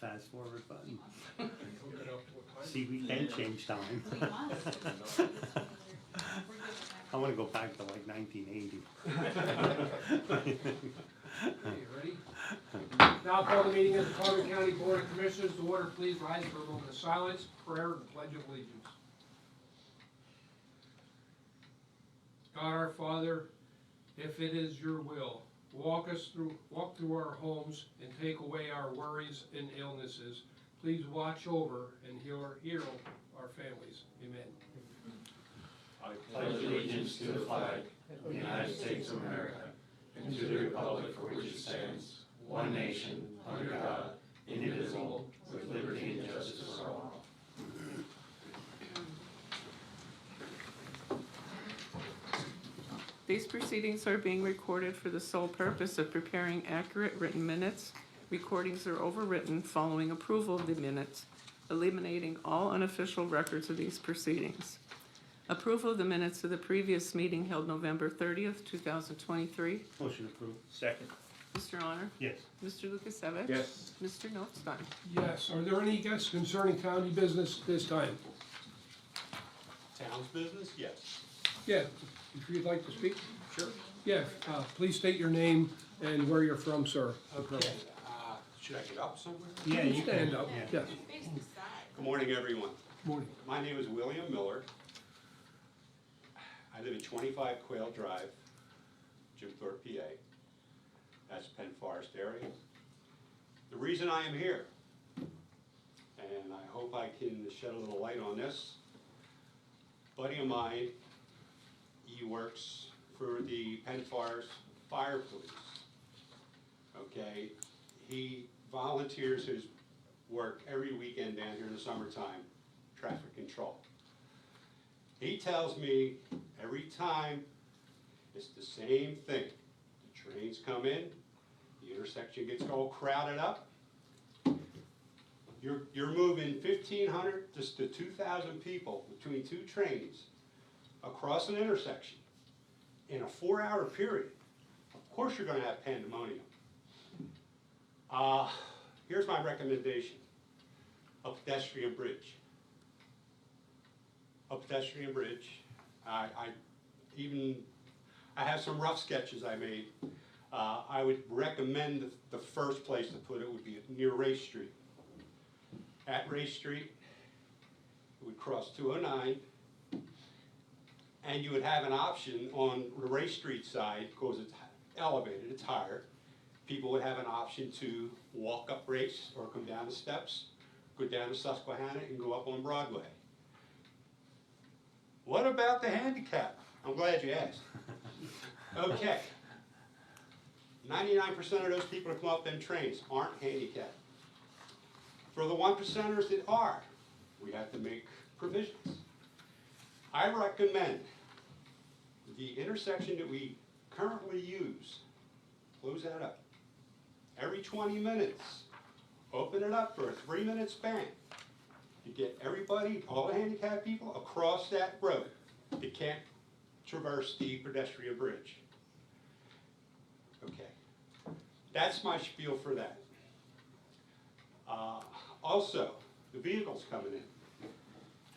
fast forward button. Hook it up to a time. See, we can change time. We must. I wanna go back to like 1980. Okay, you ready? Now call the meeting of the Carbon County Board of Commissioners to order. Please rise for a moment of silence, prayer, and pledge of allegiance. God our Father, if it is your will, walk through our homes and take away our worries and illnesses. Please watch over and heal our families. Amen. I pledge allegiance to the flag of the United States of America and to the republic for which it stands, one nation, under God, indivisible, with liberty and justice for all. These proceedings are being recorded for the sole purpose of preparing accurate written minutes. Recordings are overwritten following approval of the minutes, eliminating all unofficial records of these proceedings. Approval of the minutes of the previous meeting held November 30th, 2023. Motion approved. Second. Mr. Honor? Yes. Mr. Lukasevich? Yes. Mr. Notstein? Yes, are there any guests concerning county business this time? Town's business? Yes. Yeah, if you'd like to speak? Sure. Yeah, please state your name and where you're from, sir. Okay, should I get up somewhere? Yeah, you Stand can. up, Yeah. yes. Good morning, everyone. Morning. My name is William Miller. I live at 25 Quail Drive, Jim Thorpe, PA. That's Penn Forest area. The reason I am here, and I hope I can shed a little light on this, a buddy of mine, he works for the Penn Forest Fire Police. Okay, he volunteers his work every weekend down here in the summertime, traffic control. He tells me every time it's the same thing. The trains come in, the intersection gets all crowded up. You're moving 1,500 just to 2,000 people between two trains across an intersection in a 4-hour period. Of course you're gonna have pandemonium. Here's my recommendation. A pedestrian bridge. A pedestrian bridge. I have some rough sketches I made. I would recommend the first place to put it would be near Race Street. At Race Street, it would cross 209, and you would have an option on the Race Street side, because it's elevated, it's higher. People would have an option to walk up Race or come down the steps, go down to Susquehanna and go up on Broadway. What about the handicap? I'm glad you asked. Okay. 99% of those people that come up them trains aren't handicapped. For the 1%ers that are, we have to make provisions. I recommend the intersection that we currently use, close that up. Every 20 minutes, open it up for a 3-minute span. You get everybody, all the handicapped people, across that road. They can't traverse the pedestrian bridge. Okay, that's my spiel for that. Also, the vehicles coming in.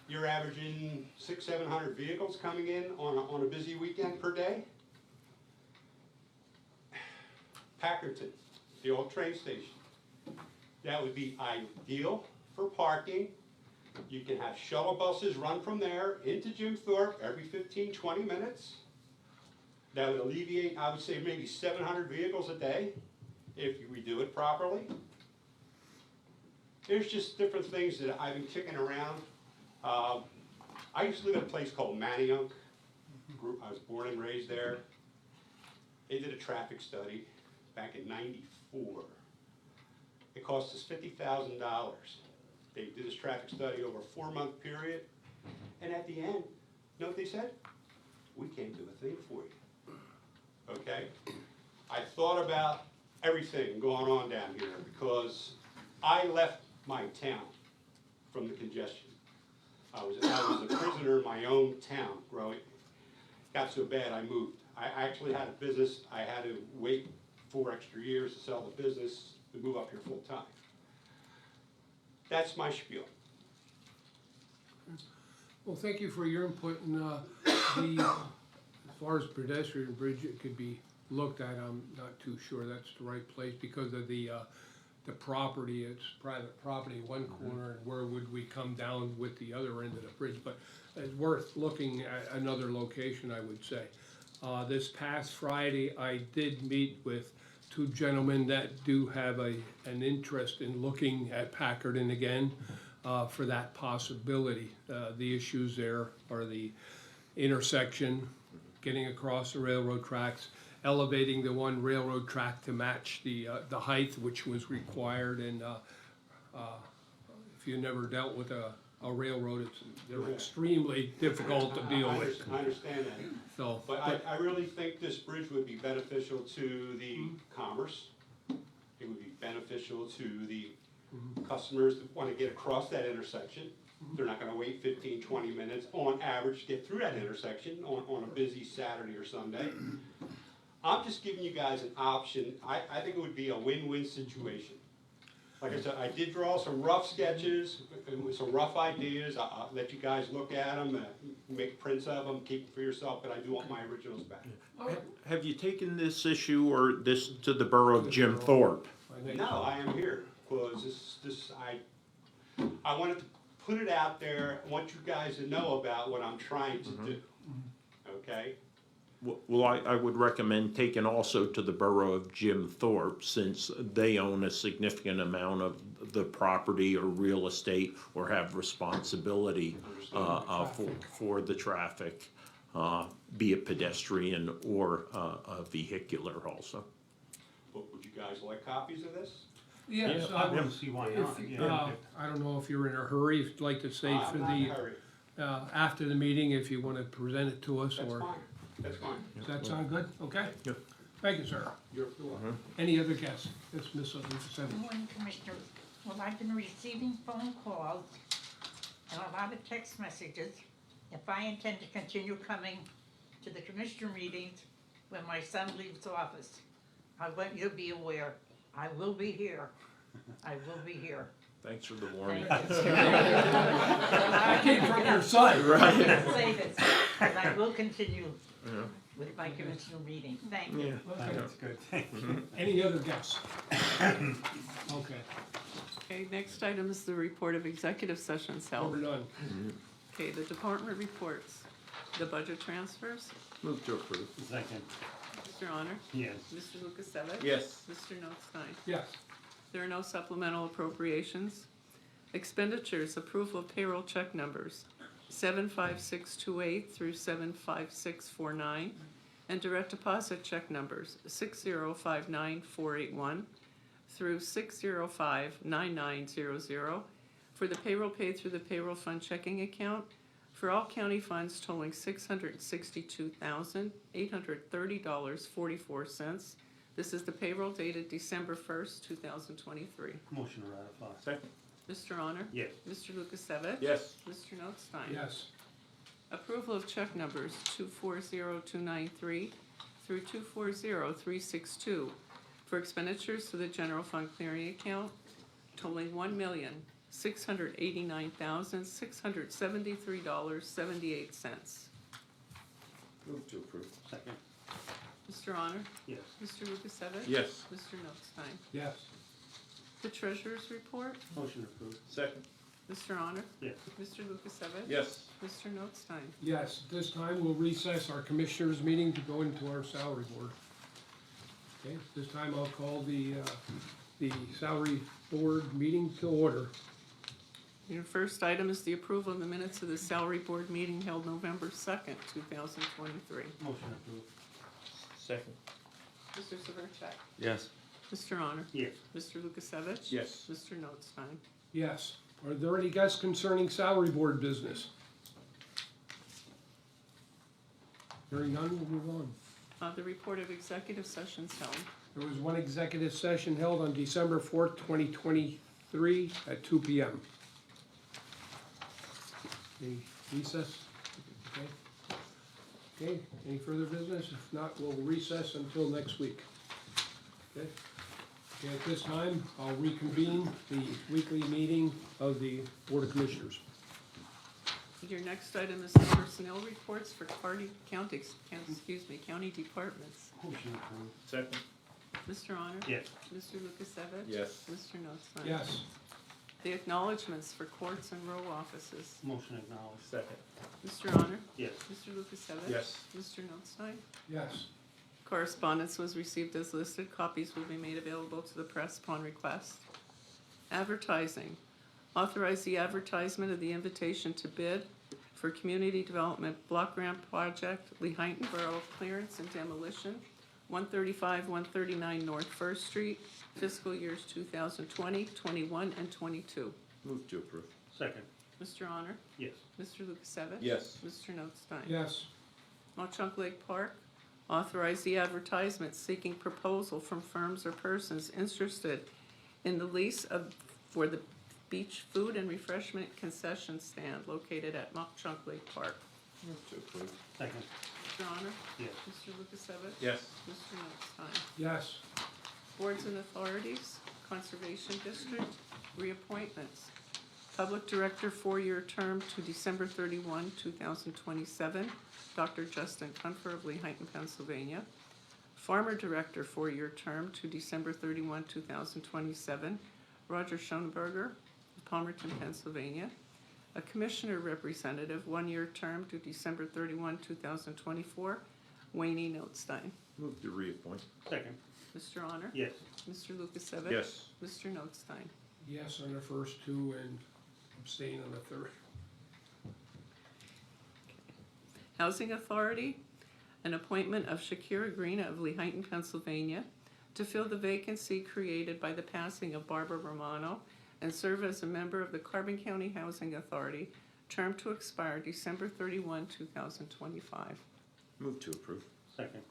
You're averaging 600-700 vehicles coming in on a busy weekend per day. Packerton, the old train station. That would be ideal for parking. You can have shuttle buses run from there into Jim Thorpe every 15-20 minutes. That would alleviate, I would say, maybe 700 vehicles a day if we do it properly. There's just different things that I've been kicking around. I used to live in a place called Manayunk. I was born and raised there. They did a traffic study back in '94. It cost us $50,000. They did this traffic study over a 4-month period, and at the end, you know what they said? We can't do a thing for you. Okay? I thought about everything going on down here because I left my town from the congestion. I was a prisoner in my own town growing. Got so bad I moved. I actually had a business. I had to wait 4 extra years to sell the business to move up here full time. that's my spiel. Well, thank you for your input, and, as far as pedestrian bridge, it could be looked at, I'm not too sure that's the right place because of the property, it's private property, one corner, and where would we come down with the other end of the bridge, but it's worth looking at another location, I would say. This past Friday, I did meet with two gentlemen that do have an interest in looking at Packardon again, for that possibility. The issues there are the intersection, getting across the railroad tracks, elevating the one railroad track to match the height which was required, and if you never dealt with a railroad, they're extremely difficult to deal with. I understand that. So, But I really think this bridge would be beneficial to the commerce. It would be beneficial to the customers that want to get across that intersection. They're not gonna wait 15, 20 minutes on average to get through that intersection on a busy Saturday or Sunday. I'm just giving you guys an option. I think it would be a win-win situation. Like I said, I did draw some rough sketches, with some rough ideas. I'll let you guys look at them, make prints of them, keep them for yourself, but I do want my originals back. Have you taken this issue or this to the borough of Jim Thorpe? No, I am here, because I wanted to put it out there, I want you guys to know about what I'm trying to do, okay? Well, I would recommend taking also to the borough of Jim Thorpe, since they own a significant amount of the property or real estate or have responsibility for the traffic, be it pedestrian or vehicular also. But would you guys like copies of this? yes, I don't see why not, yeah. I don't know if you're in a hurry, if you'd like to stay for I'm not in a the, hurry, after the meeting, if you wanna present it to us, that's or, fine, that's fine. does that sound good? Okay? Yep. Thank you, sir. You're welcome. Any other guests? Yes, Ms. Lisa Good Simmons. morning, Commissioners. Well, I've been receiving phone calls and a lot of text messages. If I intend to continue coming to the Commissioner meetings when my son leaves office, I want you to be aware, I will be here. I will be here. Thanks for the warning. Thank you. I came from your side. I'm gonna say this, but I will continue with my Commissioner meeting. Thank you. That's good, thank you. Any other guests? Okay, Okay, next item is the report of executive sessions we're held. done. Okay, the department reports, the budget transfers, Move to approve. Second, Mr. Honor, yes. Mr. Lukasevich. Yes. Mr. Notstein. Yes, There are no supplemental appropriations. Expenditures, approval of payroll check numbers 75628 through 75649, and direct deposit check numbers 6059481 through 6059900 for the payroll paid through the payroll fund checking account for all county funds totaling $662,830.44. This is the payroll dated December 1st, 2023. Motion to ratify. Second. Mr. Honor? Yes. Mr. Lukasevich? Yes. Mr. Notstein? yes, Approval of check numbers 240293 through 240362 for expenditures to the general fund clearing account totaling $1,689,673.78. Move to approve. Second, Mr. Honor? yes. Mr. Lukasevich? Yes. Mr. Notstein? yes, The treasurer's report? Motion approved. Second. Mr. Honor? Yes. Mr. Lukasevich? Yes. Mr. Notstein? yes. This time we'll recess our Commissioners meeting to go into our salary board. Okay, this time I'll call the salary board meeting to order. Your first item is the approval of the minutes of the salary board meeting held November 2nd, 2023. Motion approved. Second. Mr. Severcek? Yes. Mr. Honor? Yes. Mr. Lukasevich? Yes. Mr. Notstein? Yes. Are there any guests concerning salary board business? Hearing none, we'll move on. The report of executive sessions held. There was one executive session held on December 4th, 2023 at 2 p.m. Any recess? Okay. Okay, any further business? If not, we'll recess until next week. Okay? Okay, at this time, I'll reconvene the weekly meeting of the Board of Commissioners. Your next item is the personnel reports for county departments. Motion approved. Second. Mr. Honor? Yes. Mr. Lukasevich? Yes. Mr. Notstein? Yes. The acknowledgements for courts and row offices. Motion acknowledged. Second. Mr. Honor? Yes. Mr. Lukasevich? Yes. Mr. Notstein? Yes. Correspondence was received as listed. Copies will be made available to the press upon request. Advertising. Authorize the advertisement of the invitation to bid for Community Development Block Grant Project, Lehighton Borough Clearance and Demolition, 135, 139 North First Street, fiscal years 2020, 21, and 22. Move to approve. Second. Mr. Honor? Yes. Mr. Lukasevich? Yes. Mr. Notstein? Yes. Mauchunk Lake Park, authorize the advertisement seeking proposal from firms or persons interested in the lease for the beach food and refreshment concession stand located at Mauchunk Lake Park. Move to approve. Second. Mr. Honor? Yes. Mr. Lukasevich? Yes. Mr. Notstein? Yes. Boards and authorities, Conservation District, reappointments. Public Director, 4-year term to December 31, 2027, Dr. Justin Kunfer of Lehighton, Pennsylvania. Farmer Director, 4-year term to December 31, 2027, Roger Schoenberger of Palmerton, Pennsylvania. A Commissioner Representative, 1-year term to December 31, 2024, Wayne Notstein. Move to reappoint. Second. Mr. Honor? Yes. Mr. Lukasevich? Yes. Mr. Notstein? Yes on the first two and abstain on the third. Housing Authority, an appointment of Shakira Greena of Lehighton, Pennsylvania, to fill the vacancy created by the passing of Barbara Romano and serve as a member of the Carbon County Housing Authority, term to expire December 31, 2025. Move to approve. Second.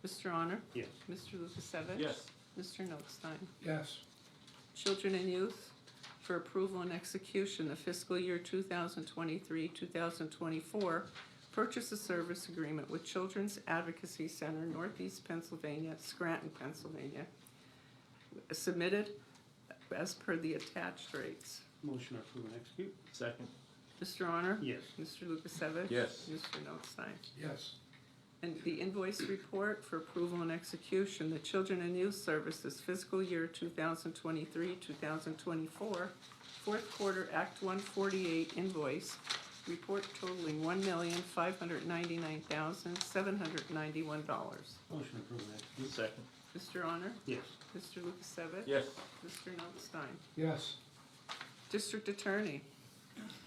Mr. Honor? Yes. Mr. Lukasevich? Yes. Mr. Notstein? Yes. Children and Youth, for approval and execution, the fiscal year 2023-2024 purchase of service agreement with Children's Advocacy Center, Northeast Pennsylvania, Scranton, Pennsylvania, submitted as per the attached rates. Motion approved and execute. Second. Mr. Honor? Yes. Mr. Lukasevich? Yes. Mr. Notstein? Yes. And the invoice report for approval and execution, the Children and Youth Services fiscal year 2023-2024, fourth quarter Act 148 invoice, report totaling $1,599,791. Motion approved and execute. Second. Mr. Honor? Yes. Mr. Lukasevich? Yes. Mr. Notstein? Yes. District Attorney,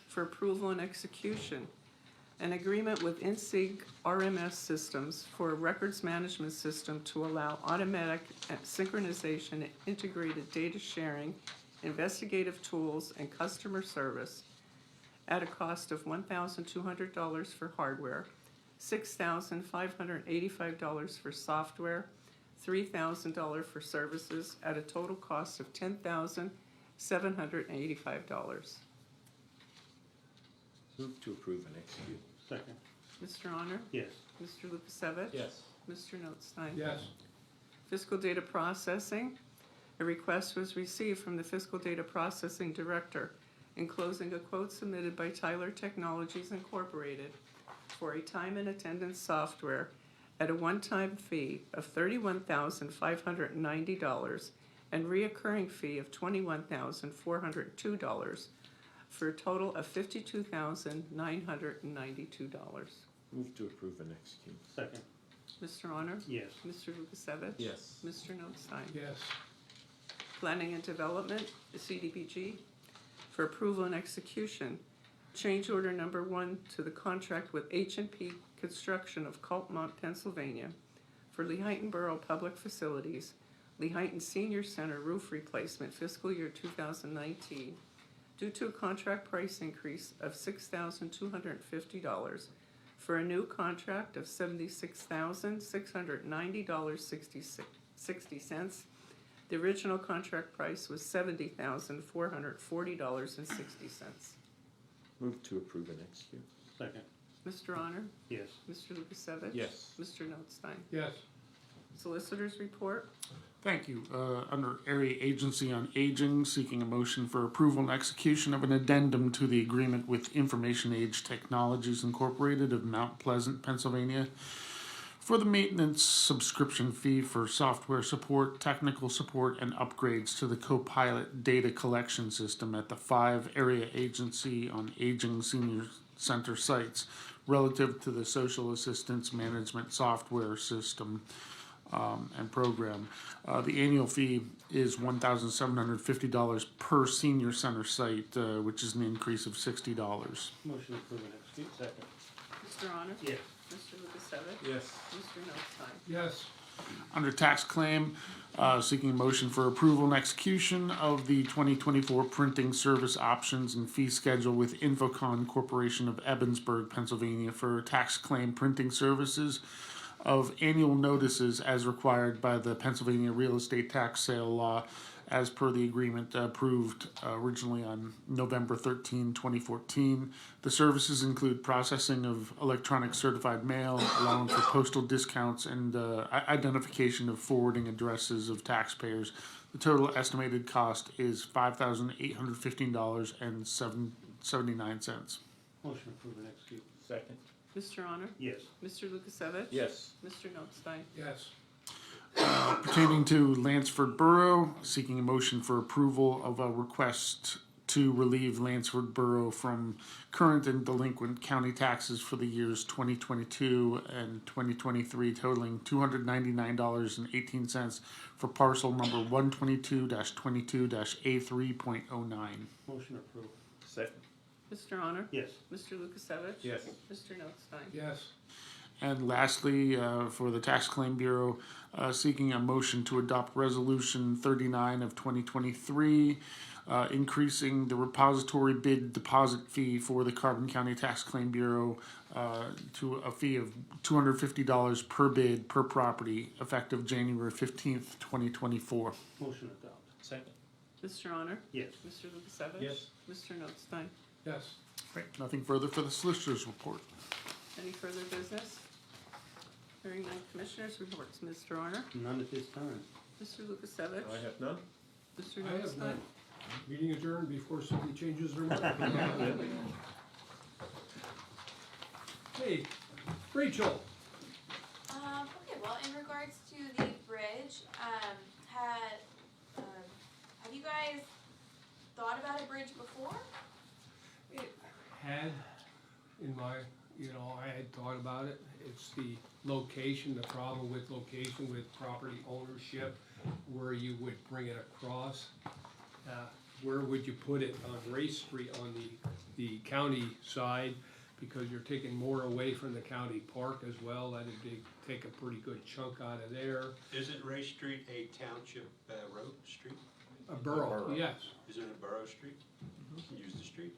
for approval and execution, an agreement with INSIG RMS Systems for a records management system to allow automatic synchronization, integrated data sharing, investigative tools, and customer service at a cost of $1,200 for hardware, $6,585 for software, $3,000 for services, at a total cost of $10,785. Move to approve and execute. Second. Mr. Honor? Yes. Mr. Lukasevich? Yes. Mr. Notstein? Yes. Fiscal data processing. A request was received from the Fiscal Data Processing Director enclosing a quote submitted by Tyler Technologies Incorporated for a time and attendance software at a one-time fee of $31,590 and reoccurring fee of $21,402 for a total of $52,992. Move to approve and execute. Second. Mr. Honor? Yes. Mr. Lukasevich? Yes. Mr. Notstein? Yes. Planning and Development, the CDBG, for approval and execution. Change order number 1 to the contract with H&P Construction of Coltmont, Pennsylvania for Lehighton Borough Public Facilities, Lehighton Senior Center roof replacement fiscal year 2019, due to a contract price increase of $6,250 for a new contract of $76,690.60. The original contract price was $70,440.60. Move to approve and execute. Second. Mr. Honor? Yes. Mr. Lukasevich? Yes. Mr. Notstein? Yes. Solicitors report. Thank you. Under Area Agency on Aging, seeking a motion for approval and execution of an addendum to the agreement with Information Age Technologies Incorporated of Mount Pleasant, Pennsylvania, for the maintenance subscription fee for software support, technical support, and upgrades to the Copilot data collection system at the 5 Area Agency on Aging Senior Center sites relative to the social assistance management software system and program. The annual fee is $1,750 per senior center site, which is an increase of $60. Motion approved and execute. Second. Mr. Honor? Yes. Mr. Lukasevich? Yes. Mr. Notstein? Yes, Under tax claim, seeking a motion for approval and execution of the 2024 printing service options and fee schedule with Infocon Corporation of Ebensburg, Pennsylvania for tax claim printing services of annual notices as required by the Pennsylvania Real Estate Tax Sale Law as per the agreement approved originally on November 13, 2014. The services include processing of electronic certified mail, allowing for postal discounts, and identification of forwarding addresses of taxpayers. The total estimated cost is $5,815.79. Motion approved and execute. Second. Mr. Honor? Yes. Mr. Lukasevich? Yes. Mr. Notstein? yes, Pertaining to Lansford Borough, seeking a motion for approval of a request to relieve Lansford Borough from current and delinquent county taxes for the years 2022 and 2023 totaling $299.18 for parcel number 122-22-A3.09. Motion approved. Second. Mr. Honor? Yes. Mr. Lukasevich? Yes. Mr. Notstein? yes, And lastly, for the Tax Claim Bureau, seeking a motion to adopt Resolution 39 of 2023, increasing the repository bid deposit fee for the Carbon County Tax Claim Bureau to a fee of $250 per bid per property, effective January 15th, 2024. Motion adopt. Second. Mr. Honor? Yes. Mr. Lukasevich? Yes. Mr. Notstein? yes. Right, nothing further for the Solicitor's Report. Any further business? Hearing none, Commissioners' reports. Mr. Honor? None at this time. Mr. Lukasevich? I have none. Mr. I have Notstein? none. Meeting adjourned before somebody changes their mind. Hey, Rachel, Okay, well, in regards to the bridge, have you guys thought about a bridge before? had in my, I had thought about it. It's the location, the problem with location with property ownership, where you would bring it across. Where would you put it on Race Street on the county side? Because you're taking more away from the county park as well. That'd take a pretty good chunk out of there. Isn't Ray Street a township road, street? A borough, yes. Isn't it a borough street? Use the street.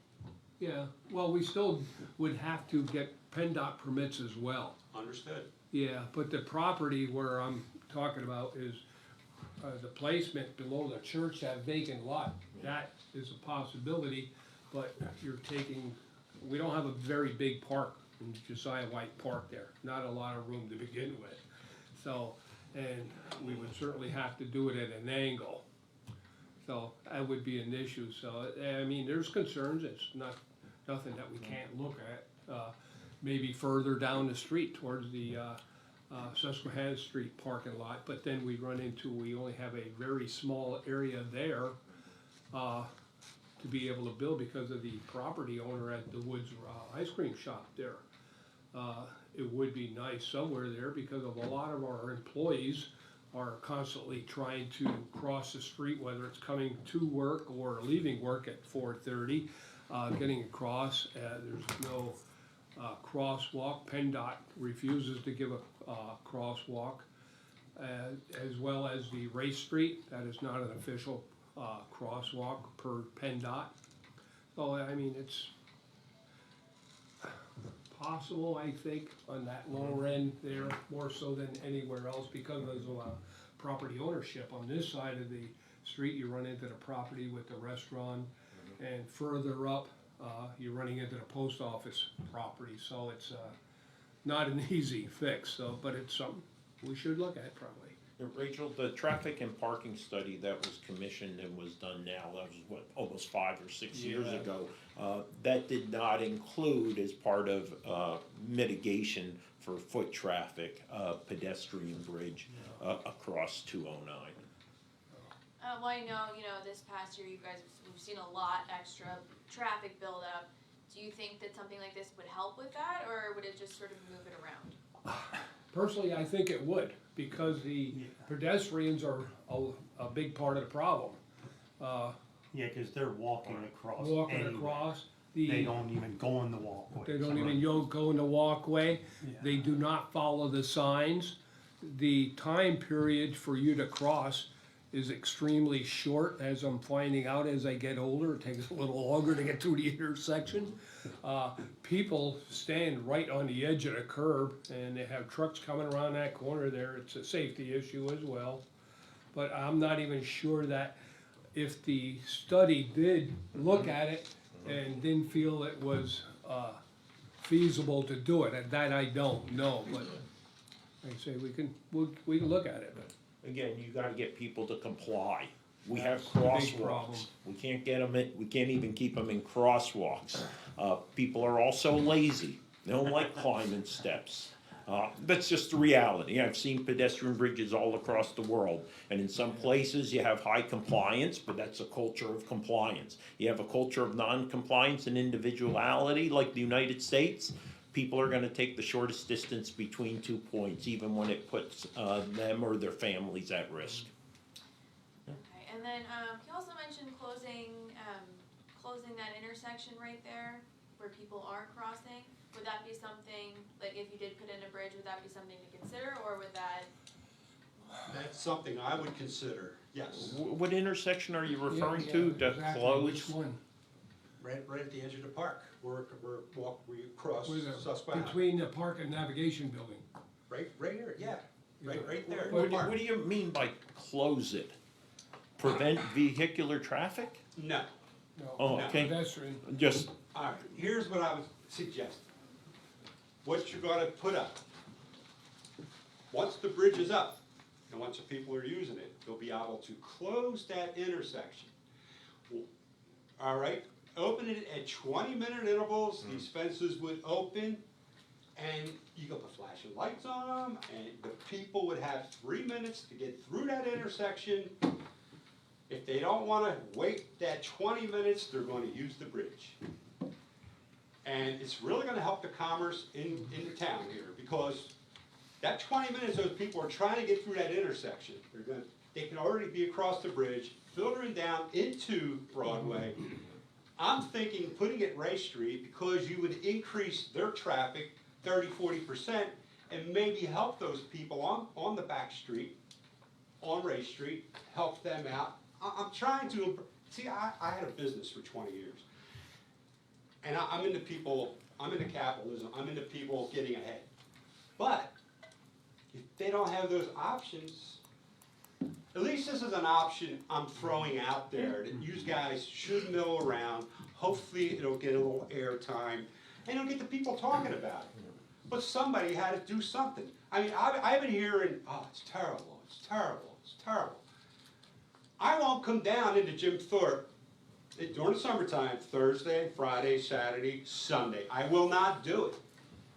Yeah, well, we still would have to get PennDOT permits as well. Understood. Yeah, but the property where I'm talking about is the placement below the church, that vacant lot. That is a possibility, but we don't have a very big park in Josiah White Park there. Not a lot of room to begin with. So, and we would certainly have to do it at an angle. So that would be an issue. So, I mean, there's concerns. It's nothing that we can't look at. Maybe further down the street towards the Susquehanna Street parking lot, but then we only have a very small area there to be able to build because of the property owner at the Woods ice cream shop there. It would be nice somewhere there because of a lot of our employees are constantly trying to cross the street, whether it's coming to work or leaving work at 4:30, getting across. There's no crosswalk. PennDOT refuses to give a crosswalk, as well as the Race Street. That is not an official crosswalk per PennDOT. So, I mean, it's possible, I think, on that lower end there, more so than anywhere else because of property ownership. On this side of the street, you run into the property with the restaurant, and further up, you're running into the post office property. So it's not an easy fix, but it's something we should look at probably. Rachel, the traffic and parking study that was commissioned and was done now, that was what, almost 5 or 6 years Yeah. ago. That did not include as part of mitigation for foot traffic, pedestrian bridge across 209. Well, I know, this past year, you guys, we've seen a lot extra traffic buildup. Do you think that something like this would help with that, or would it just sort of move it around? Personally, I think it would, because the pedestrians are a big part of the problem. Yeah, cause they're walking across Walking anyway. across, They don't even go in the walkway. they don't even go in the walkway, they do not follow the signs. The time period for you to cross is extremely short, as I'm finding out as I get older, it takes a little longer to get through the intersection. People stand right on the edge of the curb, and they have trucks coming around that corner there, it's a safety issue as well. But I'm not even sure that if the study did look at it and didn't feel it was feasible to do it, and that I don't know, but like I say, we can look at it, but. Again, you gotta get people to comply. We have That's the big problem. crosswalks. We can't get them in, we can't even keep them in crosswalks. People are also lazy. They don't like climbing steps. That's just the reality. I've seen pedestrian bridges all across the world. And in some places, you have high compliance, but that's a culture of compliance. You have a culture of non-compliance and individuality, like the United States. People are gonna take the shortest distance between 2 points, even when it puts them or their families at risk. Okay, and then, you also mentioned closing that intersection right there where people are crossing. Would that be something, like if you did put in a bridge, would that be something to consider, or would that? That's something I would consider, yes. What intersection are you referring Yeah, to, yeah, to exactly. close? Which one? Right at the edge of the park, we cross Where the- Susquehanna. Between the park and navigation building. Right here, yeah, right there. What do you mean by close it? Prevent vehicular traffic? No, Oh, No. okay, Pedestrian, just, all right, here's what I would suggest. What you're gonna put up. Once the bridge is up, and once the people are using it, they'll be able to close that intersection. All right, open it at 20-minute intervals, these fences would open, and you could put flashing lights on them, and the people would have 3 minutes to get through that intersection. If they don't wanna wait that 20 minutes, they're gonna use the bridge. And it's really gonna help the commerce in the town here, because that 20 minutes, those people are trying to get through that intersection. They can already be across the bridge, filtering down into Broadway. I'm thinking putting it Ray Street, because you would increase their traffic 30–40%, and maybe help those people on the back street, on Ray Street, help them out. I'm trying to, see, I had a business for 20 years. And I'm into people, I'm into capitalism, I'm into people getting ahead. But if they don't have those options, at least this is an option I'm throwing out there that you guys should mill around. Hopefully it'll get a little airtime and it'll get the people talking about it. But somebody had to do something. I mean, I've been hearing, oh, it's terrible, it's terrible, it's terrible. I won't come down into Jim Thorpe during the summertime, Thursday, Friday, Saturday, Sunday. I will not do it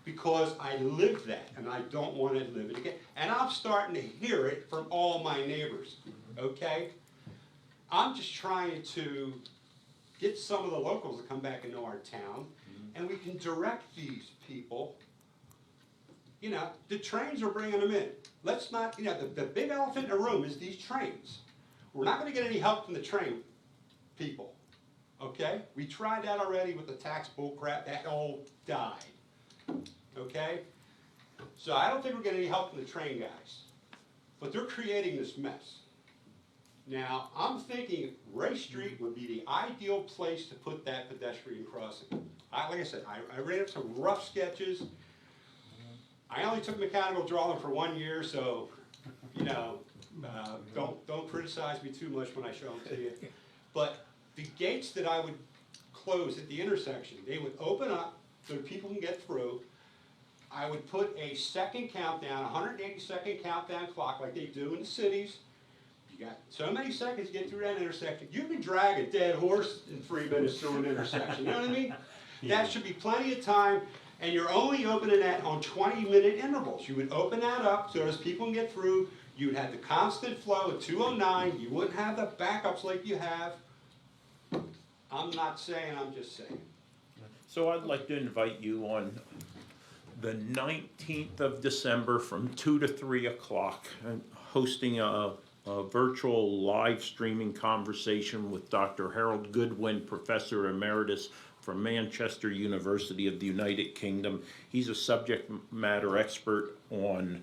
because I live that and I don't want to live it again. And I'm starting to hear it from all my neighbors, okay? I'm just trying to get some of the locals to come back into our town and we can direct these people. You know, the trains are bringing them in. Let's not, you know, the big elephant in the room is these trains. We're not going to get any help from the train people. Okay? We tried that already with the tax bull crap. That all died. Okay? So I don't think we're getting any help from the train guys. But they're creating this mess. Now, I'm thinking Ray Street would be the ideal place to put that pedestrian crossing. Like I said, I ran up some rough sketches. I only took mechanical drawing for 1 year, so, you know, don't criticize me too much when I show them to you. But the gates that I would close at the intersection, they would open up so that people can get through. I would put a second countdown, 180-second countdown clock like they do in the cities. You got so many seconds to get through that intersection. You can drag a dead horse in 3 minutes through an intersection, you know what I mean? That should be plenty of time, and you're only opening that on 20-minute intervals. You would open that up so as people can get through. You'd have the constant flow at 209. You wouldn't have the backups like you have. I'm not saying, I'm just saying. So I'd like to invite you on the 19th of December from 2 to 3 o'clock, and hosting a virtual live streaming conversation with Dr. Harold Goodwin, Professor Emeritus from Manchester University of the United Kingdom. He's a subject matter expert on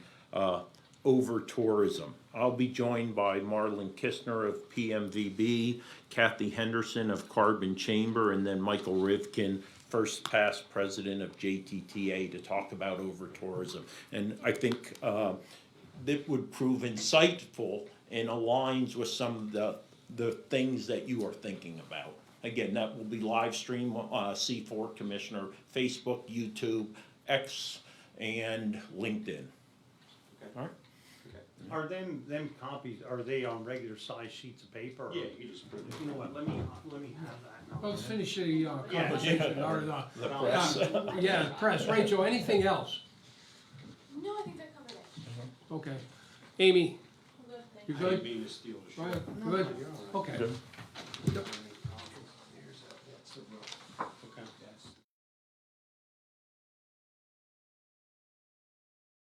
over-tourism. I'll be joined by Marlon Kistner of PMVB, Kathy Henderson of Carbon Chamber, and then Michael Rivkin, first past president of JTTA, to talk about over-tourism. And I think that would prove insightful and aligns with some of the things that you are thinking about. Again, that will be live stream, C4 Commissioner, Facebook, YouTube, X, and LinkedIn. Okay. All right? Are them copies, are they on regular size sheets of paper? Or- Yeah, you just print it. You know what, let me have that. Well, let's finish the Yeah. conversation, or The press. yeah, press. Rachel, anything else? No, I think that covered it. Okay. Amy, Good, thank you I good? didn't mean to steal the show. Ryan, good? Okay. Good.